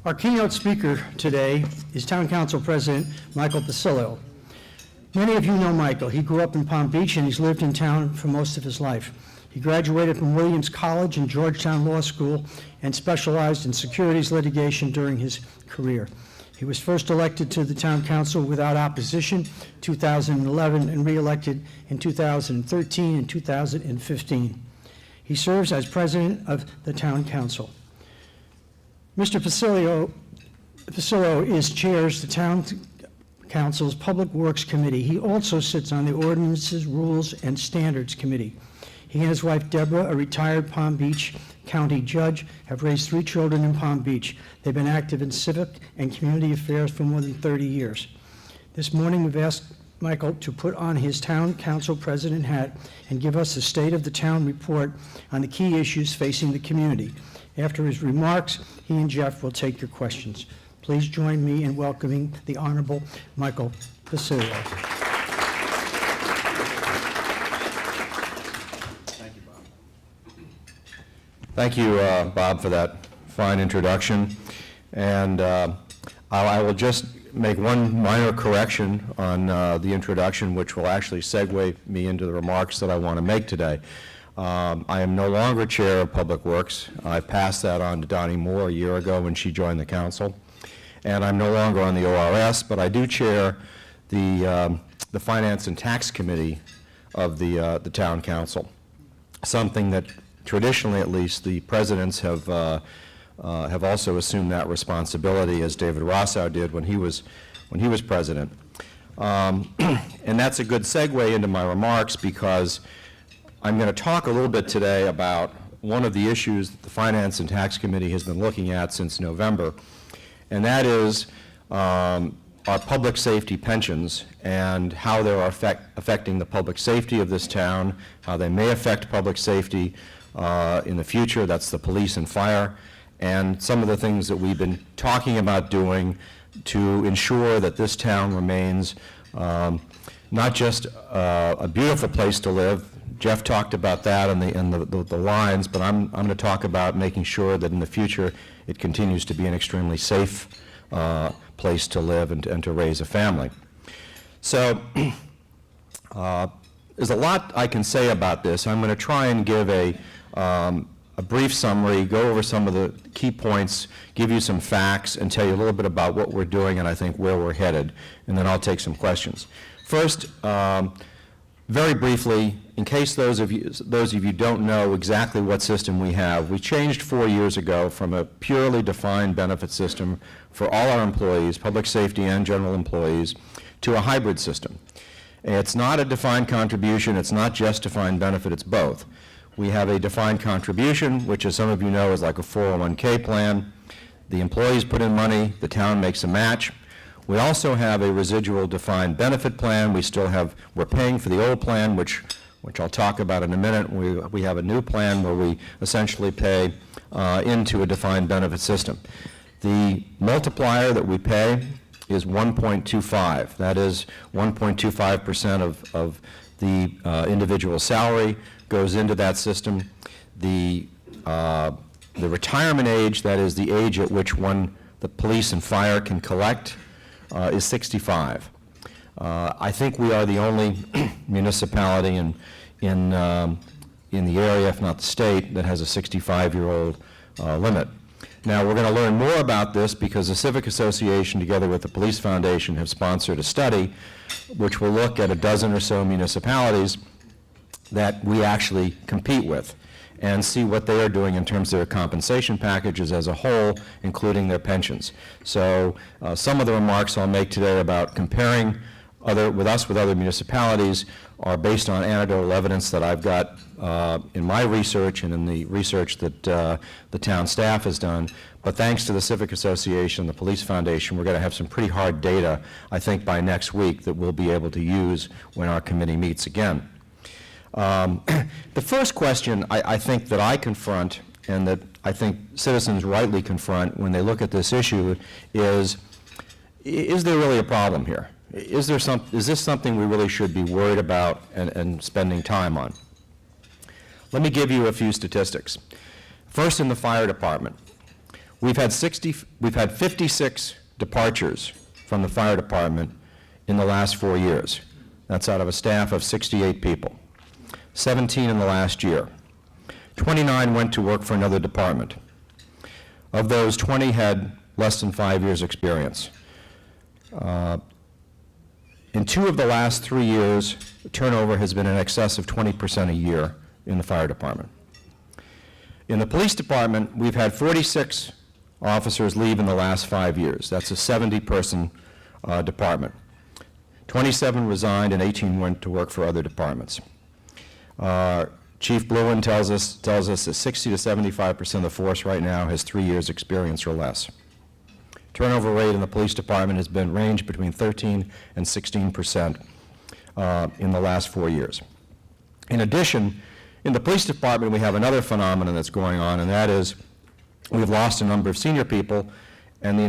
Our keynote speaker today is Town Council President Michael Puccilo. Many of you know Michael. He grew up in Palm Beach and he's lived in town for most of his life. He graduated from Williams College and Georgetown Law School and specialized in securities litigation during his career. He was first elected to the Town Council without opposition 2011 and re-elected in 2013 and 2015. He serves as president of the Town Council. Mr. Puccilo chairs the Town Council's Public Works Committee. He also sits on the Ordinances, Rules, and Standards Committee. He and his wife, Deborah, a retired Palm Beach County judge, have raised 3 children in Palm Beach. They've been active in civic and community affairs for more than 30 years. This morning, we've asked Michael to put on his Town Council President hat and give us a State of the Town report on the key issues facing the community. After his remarks, he and Jeff will take your questions. Please join me in welcoming the Honorable Michael Puccilo. Thank you, Bob. Thank you, Bob, for that fine introduction. And I will just make one minor correction on the introduction, which will actually segue me into the remarks that I want to make today. I am no longer chair of Public Works. I passed that on to Donnie Moore a year ago when she joined the council. And I'm no longer on the ORS, but I do chair the Finance and Tax Committee of the Town Council, something that traditionally, at least, the presidents have also assumed that responsibility, as David Rossow did when he was president. And that's a good segue into my remarks, because I'm going to talk a little bit today about one of the issues that the Finance and Tax Committee has been looking at since November, and that is our public safety pensions and how they're affecting the public safety of this town, how they may affect public safety in the future. That's the police and fire, and some of the things that we've been talking about doing to ensure that this town remains not just a beautiful place to live. Jeff talked about that and the lines, but I'm going to talk about making sure that in the future it continues to be an extremely safe place to live and to raise a family. So there's a lot I can say about this. I'm going to try and give a brief summary, go over some of the key points, give you some facts, and tell you a little bit about what we're doing and I think where we're headed, and then I'll take some questions. First, very briefly, in case those of you don't know exactly what system we have, we changed 4 years ago from a purely defined benefit system for all our employees, public safety and general employees, to a hybrid system. And it's not a defined contribution, it's not just defined benefit, it's both. We have a defined contribution, which, as some of you know, is like a 401k plan. The employees put in money, the town makes a match. We also have a residual defined benefit plan. We're paying for the old plan, which I'll talk about in a minute. We have a new plan where we essentially pay into a defined benefit system. The multiplier that we pay is 1.25. That is 1.25% of the individual salary goes into that system. The retirement age, that is the age at which the police and fire can collect, is 65. I think we are the only municipality in the area, if not the state, that has a 65-year-old limit. Now, we're going to learn more about this because the Civic Association, together with the Police Foundation, have sponsored a study which will look at a dozen or so municipalities that we actually compete with and see what they are doing in terms of their compensation packages as a whole, including their pensions. So some of the remarks I'll make today about comparing with other municipalities are based on anecdotal evidence that I've got in my research and in the research that the town staff has done. But thanks to the Civic Association, the Police Foundation, we're going to have some pretty hard data, I think, by next week that we'll be able to use when our committee meets again. The first question I think that I confront, and that I think citizens rightly confront when they look at this issue, is there really a problem here? Is this something we really should be worried about and spending time on? Let me give you a few statistics. First, in the fire department, we've had 56 departures from the fire department in the last 4 years. That's out of a staff of 68 people. 17 in the last year. 29 went to work for another department. Of those, 20 had less than 5 years' experience. In 2 of the last 3 years, turnover has been in excess of 20% a year in the fire department. In the police department, we've had 46 officers leave in the last 5 years. That's a 70-person department. 27 resigned and 18 went to work for other departments. Chief Bluen tells us that 60 to 75% of the force right now has 3 years experience or less. Turnover rate in the police department has been ranged between 13 and 16% in the last 4 years. In addition, in the police department, we have another phenomenon that's going on, and that is we've lost a number of senior people, and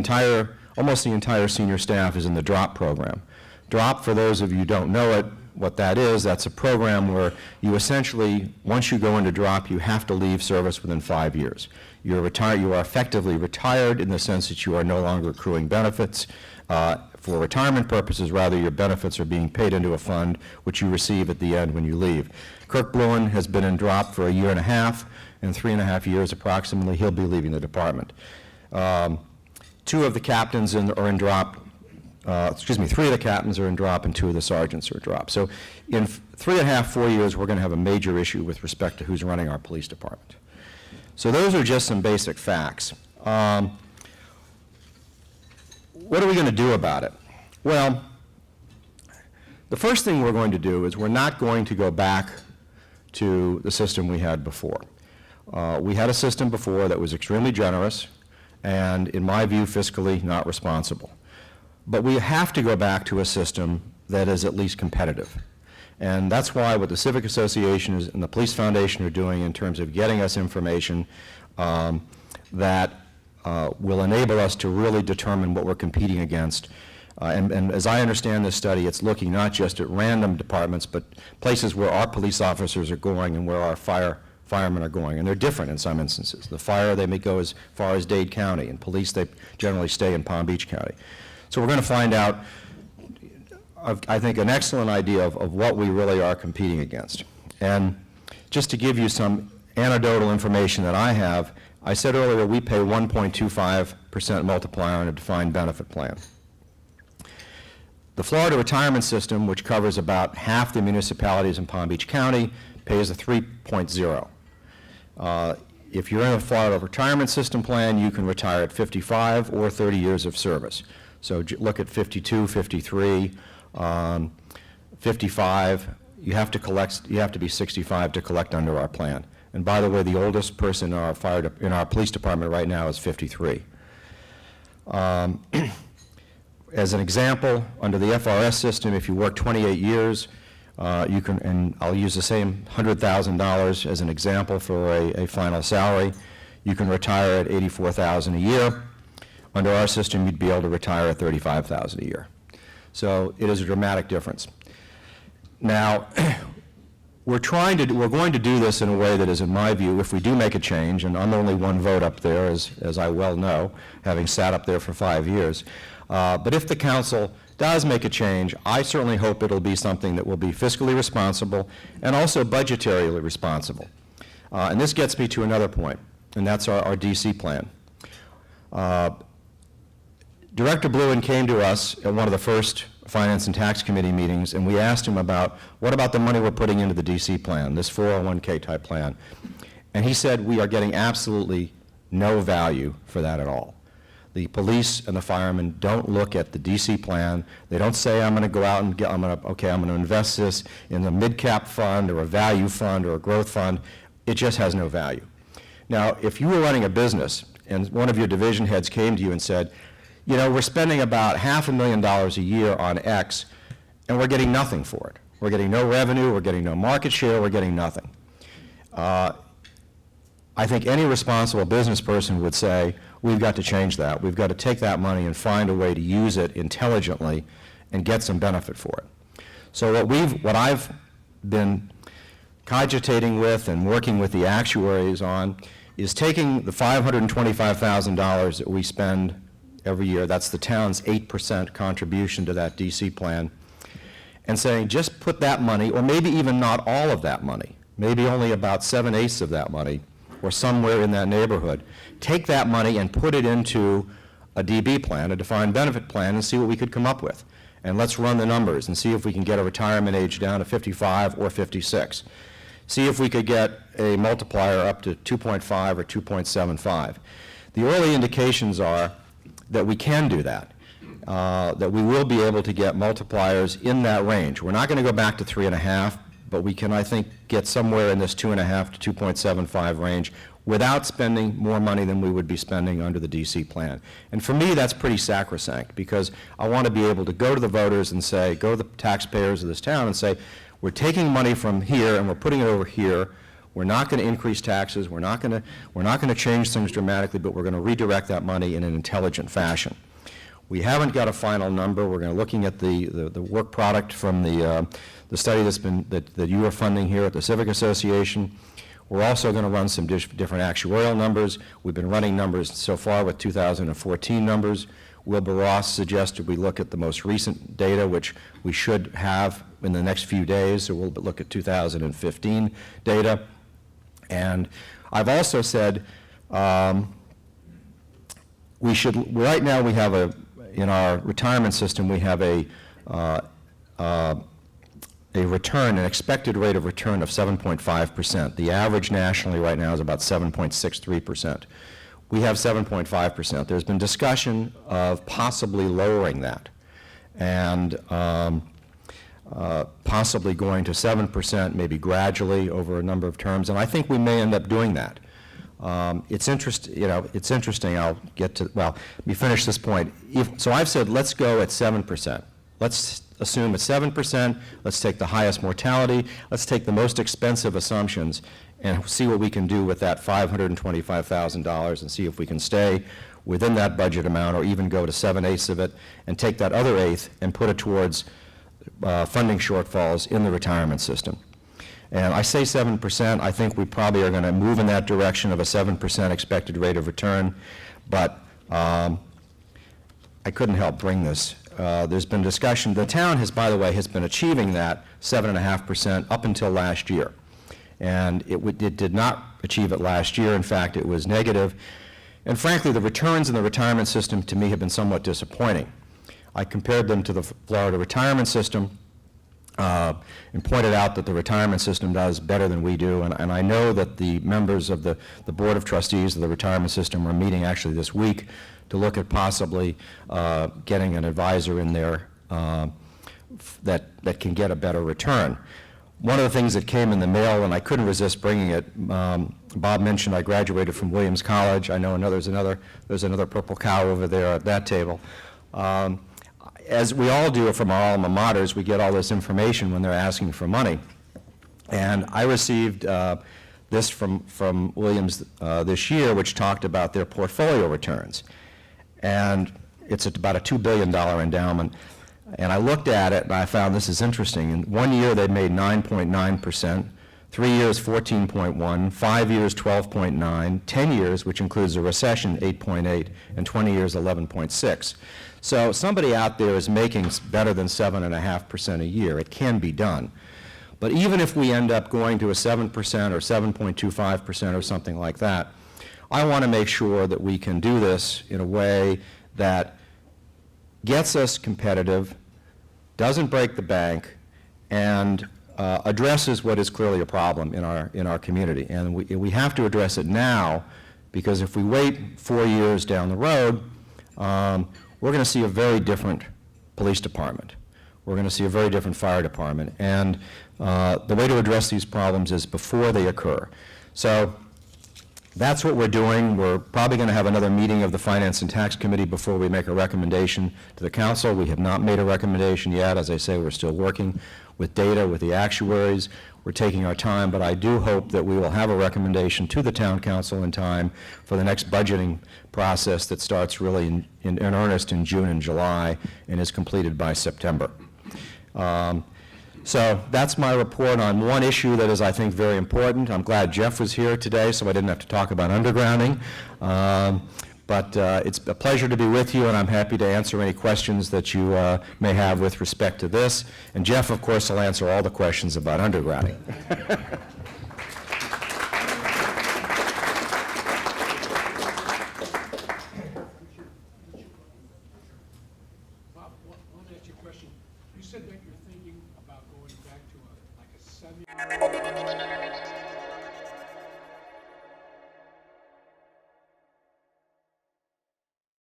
almost the entire senior staff is in the DROP program. DROP, for those of you who don't know it, what that is, that's a program where you essentially, once you go into DROP, you have to leave service within 5 years. You are effectively retired in the sense that you are no longer accruing benefits. For retirement purposes, rather, your benefits are being paid into a fund, which you receive at the end when you leave. Kirk Bluen has been in DROP for 1.5 years. In 3.5 years, approximately, he'll be leaving the department. 2 of the captains are in DROP. 3 of the captains are in DROP and 2 of the sergeants are in DROP. So in 3.5, 4 years, we're going to have a major issue with respect to who's running our police department. So those are just some basic facts. What are we going to do about it? Well, the first thing we're going to do is we're not going to go back to the system we had before. We had a system before that was extremely generous and, in my view, fiscally not responsible. But we have to go back to a system that is at least competitive. And that's why what the Civic Association and the Police Foundation are doing in terms of getting us information that will enable us to really determine what we're competing against. And as I understand this study, it's looking not just at random departments, but places where our police officers are going and where our firemen are going. And they're different in some instances. The fire, they may go as far as Dade County, and police, they generally stay in Palm Beach County. So we're going to find out, I think, an excellent idea of what we really are competing against. And just to give you some anecdotal information that I have, I said earlier we pay 1.25% multiplier on a defined benefit plan. The Florida retirement system, which covers about half the municipalities in Palm Beach County, pays a 3.0. If you're in a Florida retirement system plan, you can retire at 55 or 30 years of service. So look at 52, 53, 55. You have to be 65 to collect under our plan. And by the way, the oldest person in our police department right now is 53. As an example, under the FRS system, if you work 28 years, you can, and I'll use the same $100,000 as an example for a final salary, you can retire at $84,000 a year. Under our system, you'd be able to retire at $35,000 a year. So it is a dramatic difference. Now, we're going to do this in a way that is, in my view, if we do make a change, and I'm only one vote up there, as I well know, having sat up there for 5 years, but if the council does make a change, I certainly hope it'll be something that will be fiscally responsible and also budgetarily responsible. And this gets me to another point, and that's our DC plan. Director Bluen came to us at one of the first Finance and Tax Committee meetings, and we asked him about, what about the money we're putting into the DC plan, this 401k type plan? And he said, we are getting absolutely no value for that at all. The police and the firemen don't look at the DC plan. They don't say, I'm going to go out and I'm going to invest this in a mid-cap fund or a value fund or a growth fund. It just has no value. Now, if you were running a business and one of your division heads came to you and said, you know, we're spending about $500,000 a year on X, and we're getting nothing for it. We're getting no revenue, we're getting no market share, we're getting nothing. I think any responsible business person would say, we've got to change that. We've got to take that money and find a way to use it intelligently and get some benefit for it. So what I've been cogitating with and working with the actuaries on is taking the $525,000 that we spend every year, that's the town's 8% contribution to that DC plan, and saying just put that money, or maybe even not all of that money, maybe only about 7/8 of that money, or somewhere in that neighborhood, take that money and put it into a DB plan, a defined benefit plan, and see what we could come up with. And let's run the numbers and see if we can get a retirement age down to 55 or 56. See if we could get a multiplier up to 2.5 or 2.75. The early indications are that we can do that, that we will be able to get multipliers in that range. We're not going to go back to 3.5, but we can, I think, get somewhere in this 2.5 to 2.75 range without spending more money than we would be spending under the DC plan. And for me, that's pretty sacrosanct, because I want to be able to go to the voters and say, go to the taxpayers of this town and say, we're taking money from here and we're putting it over here. We're not going to increase taxes. We're not going to change things dramatically, but we're going to redirect that money in an intelligent fashion. We haven't got a final number. We're going to looking at the work product from the study that you are funding here at the Civic Association. We're also going to run some different actuarial numbers. We've been running numbers so far with 2014 numbers. Wilbur Ross suggested we look at the most recent data, which we should have in the next few days, so we'll look at 2015 data. And I've also said we should, right now we have in our retirement system, we have a return, an expected rate of return of 7.5%. The average nationally right now is about 7.63%. We have 7.5%. There's been discussion of possibly lowering that and possibly going to 7%, maybe gradually over a number of terms, and I think we may end up doing that. It's interesting. I'll get to, well, let me finish this point. So I've said let's go at 7%. Let's assume at 7%. Let's take the highest mortality. Let's take the most expensive assumptions and see what we can do with that $525,000 and see if we can stay within that budget amount or even go to 7/8 of it and take that other eighth and put it towards funding shortfalls in the retirement system. And I say 7%, I think we probably are going to move in that direction of a 7% expected rate of return, but I couldn't help bring this. There's been discussion, the town has, by the way, has been achieving that 7.5% up until last year. And it did not achieve it last year. In fact, it was negative. And frankly, the returns in the retirement system to me have been somewhat disappointing. I compared them to the Florida retirement system and pointed out that the retirement system does better than we do. And I know that the members of the Board of Trustees of the retirement system are meeting actually this week to look at possibly getting an advisor in there that can get a better return. One of the things that came in the mail, and I couldn't resist bringing it, Bob mentioned I graduated from Williams College. I know there's another purple cow over there at that table. As we all do from our alma maters, we get all this information when they're asking for money. And I received this from Williams this year, which talked about their portfolio returns. And it's about a $2 billion endowment. And I looked at it and I found this is interesting. In 1 year they made 9.9%, 3 years 14.1, 5 years 12.9, 10 years, which includes a recession, 8.8, and 20 years 11.6. So somebody out there is making better than 7.5% a year. It can be done. But even if we end up going to a 7% or 7.25% or something like that, I want to make sure that we can do this in a way that gets us competitive, doesn't break the bank, and addresses what is clearly a problem in our community. And we have to address it now, because if we wait 4 years down the road, we're going to see a very different police department. We're going to see a very different fire department. And the way to address these problems is before they occur. So that's what we're doing. We're probably going to have another meeting of the Finance and Tax Committee before we make a recommendation to the council. We have not made a recommendation yet. As I say, we're still working with data, with the actuaries. We're taking our time, but I do hope that we will have a recommendation to the town council in time for the next budgeting process that starts really in earnest in June and July and is completed by September. So that's my report on one issue that is, I think, very important. I'm glad Jeff was here today, so I didn't have to talk about undergrounding. But it's a pleasure to be with you, and I'm happy to answer any questions that you may have with respect to this. And Jeff, of course, will answer all the questions about undergrounding. Bob, I want to ask you a question. You said that you're thinking about going back to like a 70.